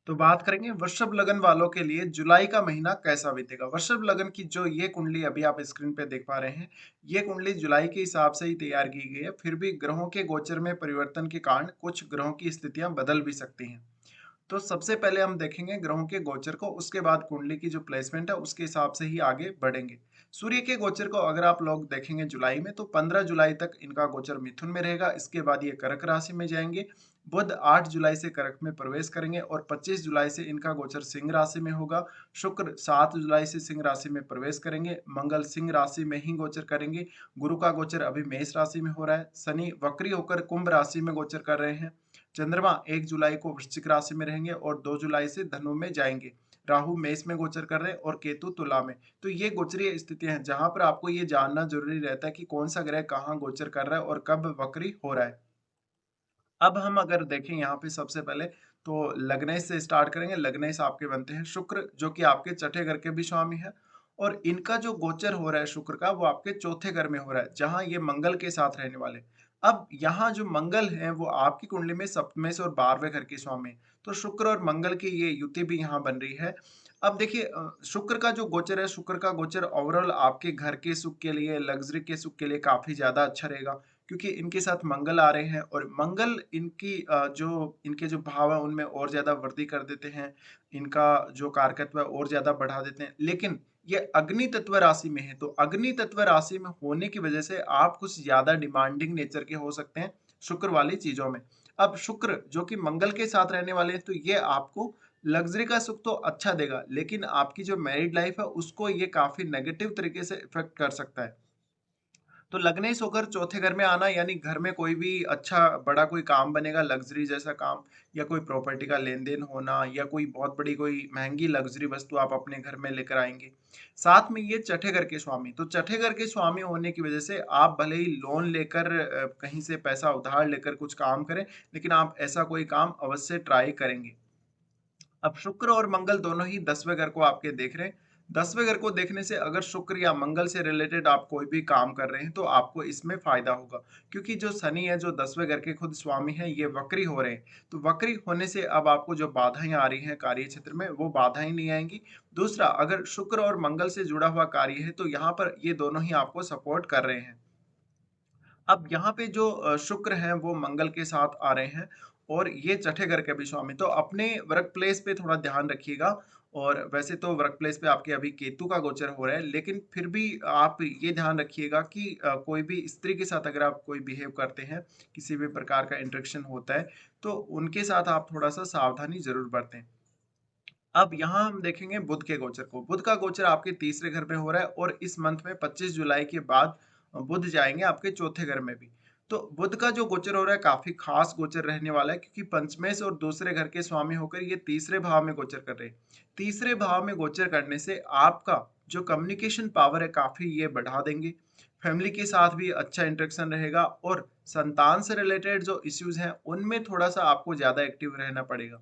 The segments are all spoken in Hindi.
तो बात करेंगे वृषभ लगन वालों के लिए जुलाई का महीना कैसा बीतेगा। वृषभ लगन की जो ये कुंडली अभी आप स्क्रीन पे देख पा रहे हैं, ये कुंडली जुलाई के हिसाब से ही तैयार की गई है। फिर भी ग्रहों के गोचर में परिवर्तन के कारण कुछ ग्रहों की स्थितियां बदल भी सकती हैं। तो सबसे पहले हम देखेंगे ग्रहों के गोचर को, उसके बाद कुंडली की जो प्लेसमेंट है उसके हिसाब से ही आगे बढ़ेंगे। सूर्य के गोचर को अगर आप लोग देखेंगे जुलाई में, तो 15 जुलाई तक इनका गोचर मिथुन में रहेगा। इसके बाद ये कर्क राशि में जाएंगे। बुध 8 जुलाई से कर्क में प्रवेश करेंगे और 25 जुलाई से इनका गोचर सिंह राशि में होगा। शुक्र 7 जुलाई से सिंह राशि में प्रवेश करेंगे। मंगल सिंह राशि में ही गोचर करेंगे। गुरु का गोचर अभी मेष राशि में हो रहा है। शनि वक्री होकर कुंभ राशि में गोचर कर रहे हैं। चंद्रमा 1 जुलाई को वृश्चिक राशि में रहेंगे और 2 जुलाई से धनु में जाएंगे। राहु मेष में गोचर कर रहे हैं और केतु तुला में। तो ये गोचरीय स्थितियां हैं जहां पर आपको ये जानना जरूरी रहता है कि कौन सा ग्रह कहाँ गोचर कर रहा है और कब वक्री हो रहा है। अब हम अगर देखें यहाँ पे सबसे पहले, तो लग्नेश से स्टार्ट करेंगे। लग्नेश आपके बनते हैं शुक्र, जो कि आपके छठे घर के भी स्वामी है। और इनका जो गोचर हो रहा है शुक्र का, वो आपके चौथे घर में हो रहा है, जहां ये मंगल के साथ रहने वाले। अब यहाँ जो मंगल है वो आपकी कुंडली में सप्तमे से और 12वें घर के स्वामी है। तो शुक्र और मंगल की ये युति भी यहाँ बन रही है। अब देखिए शुक्र का जो गोचर है, शुक्र का गोचर ओवरऑल आपके घर के सुख के लिए, लग्जरी के सुख के लिए काफी ज्यादा अच्छा रहेगा, क्योंकि इनके साथ मंगल आ रहे हैं और मंगल इनकी जो इनके जो भाव है उनमें और ज्यादा वृद्धि कर देते हैं। इनका जो कारकत्व है और ज्यादा बढ़ा देते हैं। लेकिन ये अग्नि तत्व राशि में है, तो अग्नि तत्व राशि में होने की वजह से आप कुछ ज्यादा डिमांडिंग नेचर के हो सकते हैं शुक्र वाली चीजों में। अब शुक्र जो कि मंगल के साथ रहने वाले हैं, तो ये आपको लग्जरी का सुख तो अच्छा देगा, लेकिन आपकी जो मैरिड लाइफ है उसको ये काफी नेगेटिव तरीके से इफेक्ट कर सकता है। तो लग्नेश होकर चौथे घर में आना, यानी घर में कोई भी अच्छा बड़ा कोई काम बनेगा, लग्जरी जैसा काम, या कोई प्रॉपर्टी का लेन देन होना, या कोई बहुत बड़ी कोई महंगी लग्जरी वस्तु आप अपने घर में लेकर आएंगे। साथ में ये छठे घर के स्वामी, तो छठे घर के स्वामी होने की वजह से आप भले ही लोन लेकर कहीं से पैसा उधार लेकर कुछ काम करें, लेकिन आप ऐसा कोई काम अवश्य ट्राई करेंगे। अब शुक्र और मंगल दोनों ही 10वें घर को आपके देख रहे हैं। 10वें घर को देखने से अगर शुक्र या मंगल से रिलेटेड आप कोई भी काम कर रहे हैं, तो आपको इसमें फायदा होगा, क्योंकि जो शनि है जो 10वें घर के खुद स्वामी है, ये वक्री हो रहे हैं। तो वक्री होने से अब आपको जो बाधाएं आ रही हैं कार्य क्षेत्र में, वो बाधाएं नहीं आएंगी। दूसरा, अगर शुक्र और मंगल से जुड़ा हुआ कार्य है, तो यहाँ पर ये दोनों ही आपको सपोर्ट कर रहे हैं। अब यहाँ पे जो शुक्र हैं वो मंगल के साथ आ रहे हैं और ये छठे घर के भी स्वामी, तो अपने वर्क प्लेस पे थोड़ा ध्यान रखिएगा। और वैसे तो वर्क प्लेस पे आपके अभी केतु का गोचर हो रहा है, लेकिन फिर भी आप ये ध्यान रखिएगा कि कोई भी स्त्री के साथ अगर आप कोई बिहेव करते हैं, किसी भी प्रकार का इंटरेक्शन होता है, तो उनके साथ आप थोड़ा सा सावधानी जरूर बरतें। अब यहाँ हम देखेंगे बुध के गोचर को। बुध का गोचर आपके तीसरे घर में हो रहा है और इस मंथ में 25 जुलाई के बाद बुध जाएंगे आपके चौथे घर में भी। तो बुध का जो गोचर हो रहा है काफी खास गोचर रहने वाला है, क्योंकि पंचमेश और दूसरे घर के स्वामी होकर ये तीसरे भाव में गोचर कर रहे हैं। तीसरे भाव में गोचर करने से आपका जो कम्युनिकेशन पावर है काफी ये बढ़ा देंगे। फैमिली के साथ भी अच्छा इंटरेक्शन रहेगा और संतान से रिलेटेड जो इश्यूज हैं उनमें थोड़ा सा आपको ज्यादा एक्टिव रहना पड़ेगा।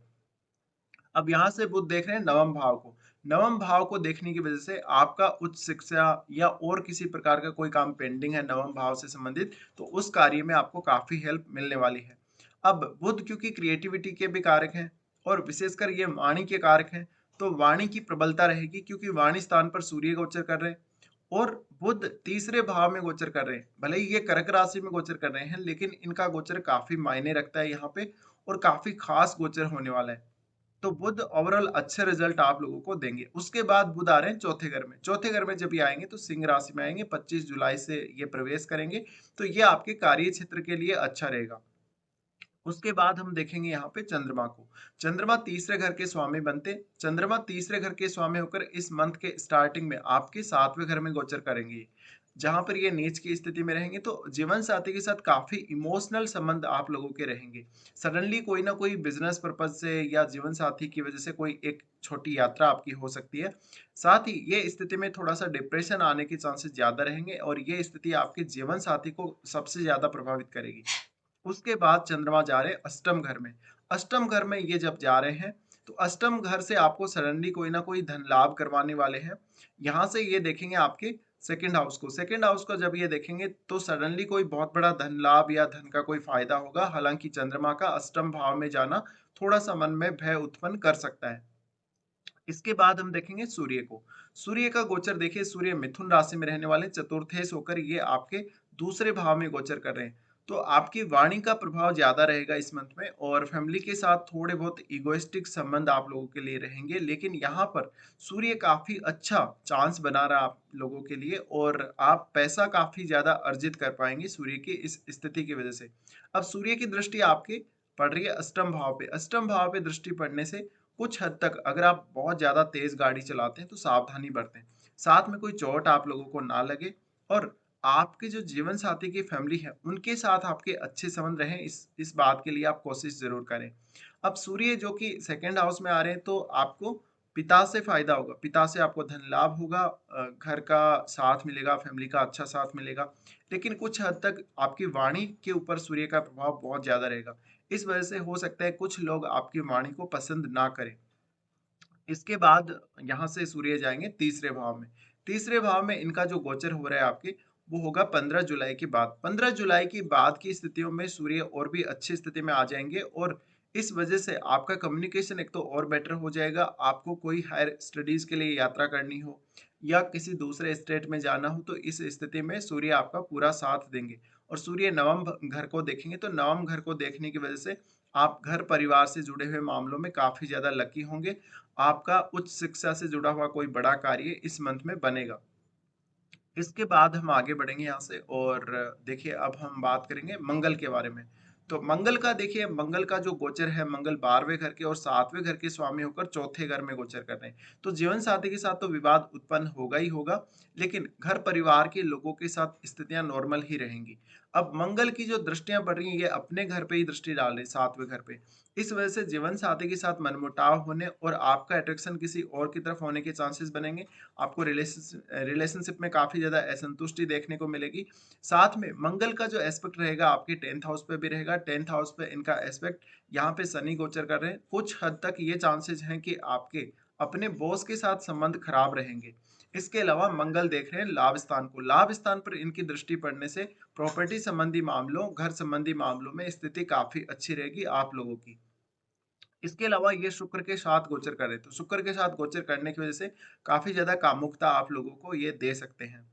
अब यहाँ से बुध देख रहे हैं नवम भाव को। नवम भाव को देखने की वजह से आपका उच्च शिक्षा या और किसी प्रकार का कोई काम पेंडिंग है नवम भाव से संबंधित, तो उस कार्य में आपको काफी हेल्प मिलने वाली है। अब बुध क्योंकि क्रिएटिविटी के भी कारक हैं और विशेषकर ये वाणी के कारक हैं, तो वाणी की प्रबलता रहेगी, क्योंकि वाणी स्थान पर सूर्य गोचर कर रहे हैं और बुध तीसरे भाव में गोचर कर रहे हैं। भले ही ये कर्क राशि में गोचर कर रहे हैं, लेकिन इनका गोचर काफी मायने रखता है यहाँ पे और काफी खास गोचर होने वाला है। तो बुध ओवरऑल अच्छे रिजल्ट आप लोगों को देंगे। उसके बाद बुध आ रहे हैं चौथे घर में। चौथे घर में जब ये आएंगे तो सिंह राशि में आएंगे, 25 जुलाई से ये प्रवेश करेंगे। तो ये आपके कार्य क्षेत्र के लिए अच्छा रहेगा। उसके बाद हम देखेंगे यहाँ पे चंद्रमा को। चंद्रमा तीसरे घर के स्वामी बनते। चंद्रमा तीसरे घर के स्वामी होकर इस मंथ के स्टार्टिंग में आपके 7वें घर में गोचर करेंगे। जहां पर ये नीच की स्थिति में रहेंगे, तो जीवन साथी के साथ काफी इमोशनल संबंध आप लोगों के रहेंगे। सडनली कोई ना कोई बिजनेस पर्पज से या जीवन साथी की वजह से कोई एक छोटी यात्रा आपकी हो सकती है। साथ ही ये स्थिति में थोड़ा सा डिप्रेशन आने के चांसेस ज्यादा रहेंगे और ये स्थिति आपके जीवन साथी को सबसे ज्यादा प्रभावित करेगी। उसके बाद चंद्रमा जा रहे हैं अष्टम घर में। अष्टम घर में ये जब जा रहे हैं, तो अष्टम घर से आपको सडनली कोई ना कोई धन लाभ करवाने वाले हैं। यहाँ से ये देखेंगे आपके सेकंड हाउस को। सेकंड हाउस को जब ये देखेंगे, तो सडनली कोई बहुत बड़ा धन लाभ या धन का कोई फायदा होगा। हालांकि चंद्रमा का अष्टम भाव में जाना थोड़ा सा मन में भय उत्पन्न कर सकता है। इसके बाद हम देखेंगे सूर्य को। सूर्य का गोचर देखिए, सूर्य मिथुन राशि में रहने वाले चतुर्थेश होकर ये आपके दूसरे भाव में गोचर कर रहे हैं। तो आपकी वाणी का प्रभाव ज्यादा रहेगा इस मंथ में, और फैमिली के साथ थोड़े बहुत इगोइस्टिक संबंध आप लोगों के लिए रहेंगे। लेकिन यहाँ पर सूर्य काफी अच्छा चांस बना रहा है आप लोगों के लिए, और आप पैसा काफी ज्यादा अर्जित कर पाएंगे सूर्य की इस स्थिति की वजह से। अब सूर्य की दृष्टि आपके पड़ रही है अष्टम भाव पे। अष्टम भाव पे दृष्टि पड़ने से कुछ हद तक अगर आप बहुत ज़्यादा तेज़ गाड़ी चलाते हैं तो सावधानी बरतें। साथ में कोई चोट आप लोगों को ना लगे, और आपके जो जीवन साथी की फैमिली है, उनके साथ आपके अच्छे संबंध रहें, इस बात के लिए आप कोशिश ज़रूर करें। अब सूर्य जो कि सेकंड हाउस में आ रहे हैं, तो आपको पिता से फ़ायदा होगा, पिता से आपको धन लाभ होगा, घर का साथ मिलेगा, फैमिली का अच्छा साथ मिलेगा। लेकिन कुछ हद तक आपकी वाणी के ऊपर सूर्य का प्रभाव बहुत ज़्यादा रहेगा। इस वजह से हो सकता है कुछ लोग आपकी वाणी को पसंद ना करें। इसके बाद यहाँ से सूर्य जाएँगे तीसरे भाव में। तीसरे भाव में इनका जो गोचर हो रहा है आपके, वो होगा 15 जुलाई के बाद। 15 जुलाई के बाद की स्थितियों में सूर्य और भी अच्छी स्थिति में आ जाएँगे, और इस वजह से आपका कम्युनिकेशन एक तो और बेटर हो जाएगा। आपको कोई हायर स्टडीज़ के लिए यात्रा करनी हो या किसी दूसरे स्टेट में जाना हो, तो इस स्थिति में सूर्य आपका पूरा साथ देंगे। और सूर्य नवम घर को देखेंगे, तो नवम घर को देखने की वजह से आप घर परिवार से जुड़े हुए मामलों में काफ़ी ज़्यादा लकी होंगे। आपका उच्च शिक्षा से जुड़ा हुआ कोई बड़ा कार्य इस मंथ में बनेगा। इसके बाद हम आगे बढ़ेंगे यहाँ से, और देखिए अब हम बात करेंगे मंगल के बारे में। तो मंगल का देखिए, मंगल का जो गोचर है, मंगल 12वें घर के और 7वें घर के स्वामी होकर चौथे घर में गोचर कर रहे हैं। तो जीवन साथी के साथ तो विवाद उत्पन्न होगा ही होगा, लेकिन घर परिवार के लोगों के साथ स्थितियां नॉर्मल ही रहेंगी। अब मंगल की जो दृष्टियां पड़ रही हैं, ये अपने घर पे ही दृष्टि डाल रहे हैं, 7वें घर पे। इस वजह से जीवन साथी के साथ मनमुटाव होने और आपका अट्रैक्शन किसी और की तरफ होने के चांसेस बनेंगे। आपको रिलेशनशिप में काफ़ी ज़्यादा असंतुष्टि देखने को मिलेगी। साथ में मंगल का जो एस्पेक्ट रहेगा आपके 10th हाउस पे भी रहेगा। 10th हाउस पे इनका एस्पेक्ट, यहाँ पे शनि गोचर कर रहे हैं। कुछ हद तक ये चांसेस हैं कि आपके अपने बॉस के साथ संबंध खराब रहेंगे। इसके अलावा मंगल देख रहे हैं लाभ स्थान को। लाभ स्थान पर इनकी दृष्टि पड़ने से प्रॉपर्टी संबंधी मामलों, घर संबंधी मामलों में स्थिति काफ़ी अच्छी रहेगी आप लोगों की। इसके अलावा ये शुक्र के साथ गोचर कर रहे हैं, तो शुक्र के साथ गोचर करने की वजह से काफ़ी ज़्यादा कामुकता आप लोगों को ये दे सकते हैं।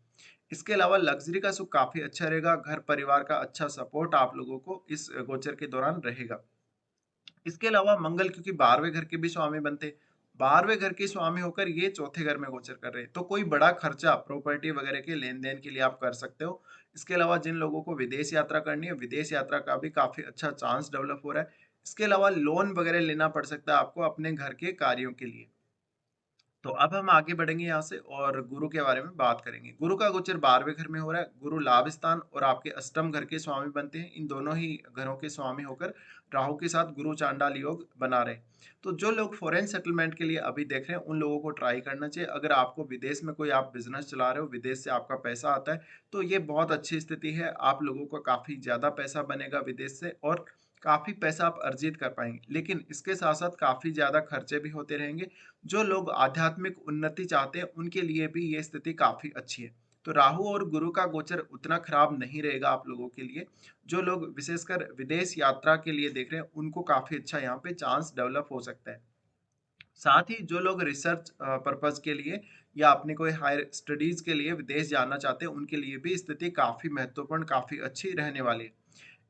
इसके अलावा लग्ज़री का सुख काफ़ी अच्छा रहेगा, घर परिवार का अच्छा सपोर्ट आप लोगों को इस गोचर के दौरान रहेगा। इसके अलावा मंगल क्योंकि 12वें घर के भी स्वामी बनते, 12वें घर के स्वामी होकर ये चौथे घर में गोचर कर रहे हैं, तो कोई बड़ा खर्चा प्रॉपर्टी वगैरह के लेन-देन के लिए आप कर सकते हो। इसके अलावा जिन लोगों को विदेश यात्रा करनी है, विदेश यात्रा का भी काफ़ी अच्छा चांस डेवलप हो रहा है। इसके अलावा लोन वगैरह लेना पड़ सकता है आपको अपने घर के कार्यों के लिए। तो अब हम आगे बढ़ेंगे यहाँ से और गुरु के बारे में बात करेंगे। गुरु का गोचर 12वें घर में हो रहा है। गुरु लाभ स्थान और आपके अष्टम घर के स्वामी बनते हैं। इन दोनों ही घरों के स्वामी होकर राहु के साथ गुरु चांडाल योग बना रहे हैं। तो जो लोग फॉरेन सेटलमेंट के लिए अभी देख रहे हैं, उन लोगों को ट्राई करना चाहिए। अगर आपको विदेश में कोई आप बिजनेस चला रहे हो, विदेश से आपका पैसा आता है, तो ये बहुत अच्छी स्थिति है। आप लोगों को काफ़ी ज़्यादा पैसा बनेगा विदेश से, और काफ़ी पैसा आप अर्जित कर पाएंगे। लेकिन इसके साथ साथ काफ़ी ज़्यादा खर्चे भी होते रहेंगे। जो लोग आध्यात्मिक उन्नति चाहते हैं, उनके लिए भी ये स्थिति काफ़ी अच्छी है। तो राहु और गुरु का गोचर उतना खराब नहीं रहेगा आप लोगों के लिए। जो लोग विशेषकर विदेश यात्रा के लिए देख रहे हैं, उनको काफ़ी अच्छा यहाँ पे चांस डेवलप हो सकता है। साथ ही जो लोग रिसर्च पर्पज़ के लिए या अपने कोई हायर स्टडीज़ के लिए विदेश जाना चाहते हैं, उनके लिए भी स्थिति काफ़ी महत्वपूर्ण, काफ़ी अच्छी रहने वाली है।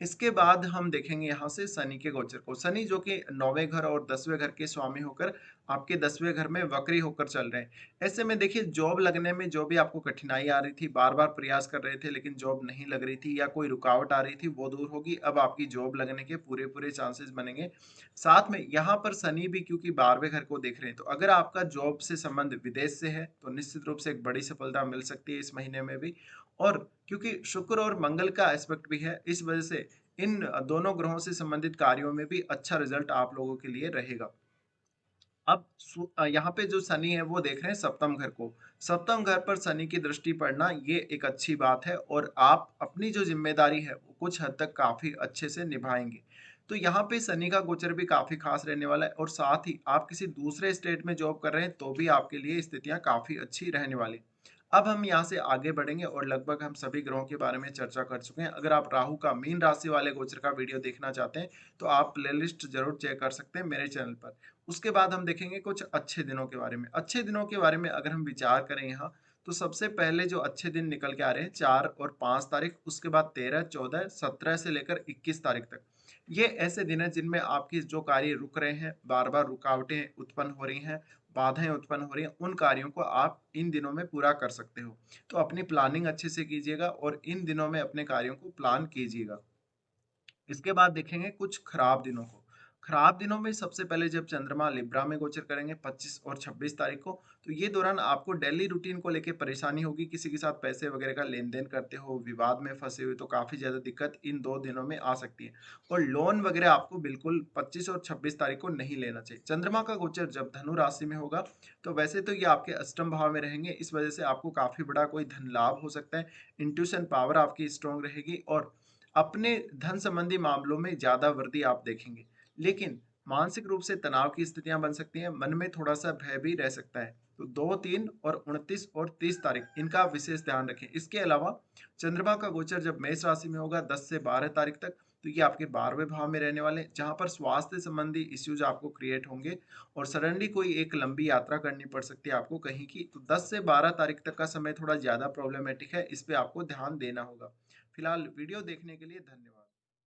इसके बाद हम देखेंगे यहाँ से शनि के गोचर को। शनि जो कि 9वें घर और 10वें घर के स्वामी होकर आपके 10वें घर में वक्री होकर चल रहे हैं। ऐसे में देखिए, जॉब लगने में जो भी आपको कठिनाई आ रही थी, बार-बार प्रयास कर रहे थे लेकिन जॉब नहीं लग रही थी, या कोई रुकावट आ रही थी, वो दूर होगी। अब आपकी जॉब लगने के पूरे-पूरे चांसेस बनेंगे। साथ में यहाँ पर शनि भी क्योंकि 12वें घर को देख रहे हैं, तो अगर आपका जॉब से संबंध विदेश से है, तो निश्चित रूप से एक बड़ी सफलता मिल सकती है इस महीने में भी। और क्योंकि शुक्र और मंगल का एस्पेक्ट भी है, इस वजह से इन दोनों ग्रहों से संबंधित कार्यों में भी अच्छा रिजल्ट आप लोगों के लिए रहेगा। अब यहाँ पे जो शनि है वो देख रहे हैं सप्तम घर को। सप्तम घर पर शनि की दृष्टि पड़ना ये एक अच्छी बात है, और आप अपनी जो ज़िम्मेदारी है वो कुछ हद तक काफ़ी अच्छे से निभाएँगे। तो यहाँ पे शनि का गोचर भी काफ़ी ख़ास रहने वाला है, और साथ ही आप किसी दूसरे स्टेट में जॉब कर रहे हैं तो भी आपके लिए स्थितियाँ काफ़ी अच्छी रहने वाली। अब हम यहाँ से आगे बढ़ेंगे और लगभग हम सभी ग्रहों के बारे में चर्चा कर चुके हैं। अगर आप राहु का मीन राशि वाले गोचर का वीडियो देखना चाहते हैं, तो आप प्लेलिस्ट ज़रूर चेक कर सकते हैं मेरे चैनल पर। उसके बाद हम देखेंगे कुछ अच्छे दिनों के बारे में। अच्छे दिनों के बारे में अगर हम विचार करें यहाँ, तो सबसे पहले जो अच्छे दिन निकल के आ रहे हैं 4 और 5 तारीख, उसके बाद 13, 14, 17 से लेकर 21 तारीख तक। ये ऐसे दिन हैं जिनमें आपकी जो कार्य रुक रहे हैं, बार-बार रुकावटें उत्पन्न हो रही हैं, बाधाएँ उत्पन्न हो रही हैं, उन कार्यों को आप इन दिनों में पूरा कर सकते हो। तो अपनी प्लानिंग अच्छे से कीजिएगा और इन दिनों में अपने कार्यों को प्लान कीजिएगा। इसके बाद देखेंगे कुछ खराब दिनों को। खराब दिनों में सबसे पहले जब चंद्रमा लिब्रा में गोचर करेंगे 25 और 26 तारीख को, तो ये दौरान आपको डेली रूटीन को लेके परेशानी होगी। किसी के साथ पैसे वगैरह का लेन-देन करते हो, विवाद में फँसे हुए, तो काफ़ी ज़्यादा दिक्कत इन 2 दिनों में आ सकती है। और लोन वगैरह आपको बिल्कुल 25 और 26 तारीख को नहीं लेना चाहिए। चंद्रमा का गोचर जब धनु राशि में होगा, तो वैसे तो ये आपके अष्टम भाव में रहेंगे, इस वजह से आपको काफ़ी बड़ा कोई धन लाभ हो सकता है। इंट्यूशन पावर आपकी स्ट्रॉन्ग रहेगी और अपने धन संबंधी मामलों में ज़्यादा वृद्धि आप देखेंगे। लेकिन मानसिक रूप से तनाव की स्थितियाँ बन सकती हैं, मन में थोड़ा-सा भय भी रह सकता है। तो 2, 3 और 29 और 30 तारीख इनका विशेष ध्यान रखें। इसके अलावा चंद्रमा का गोचर जब मेष राशि में होगा 10 से 12 तारीख तक, तो ये आपके 12वें भाव में रहने वाले हैं, जहाँ पर स्वास्थ्य संबंधी इश्यूज़ आपको क्रिएट होंगे और सडनली कोई एक लंबी यात्रा करनी पड़ सकती है आपको कहीं की। तो 10 से 12 तारीख तक का समय थोड़ा ज़्यादा प्रॉब्लमैटिक है, इस पे आपको ध्यान देना होगा। फिलहाल वीडियो देखने के लिए धन्यवाद।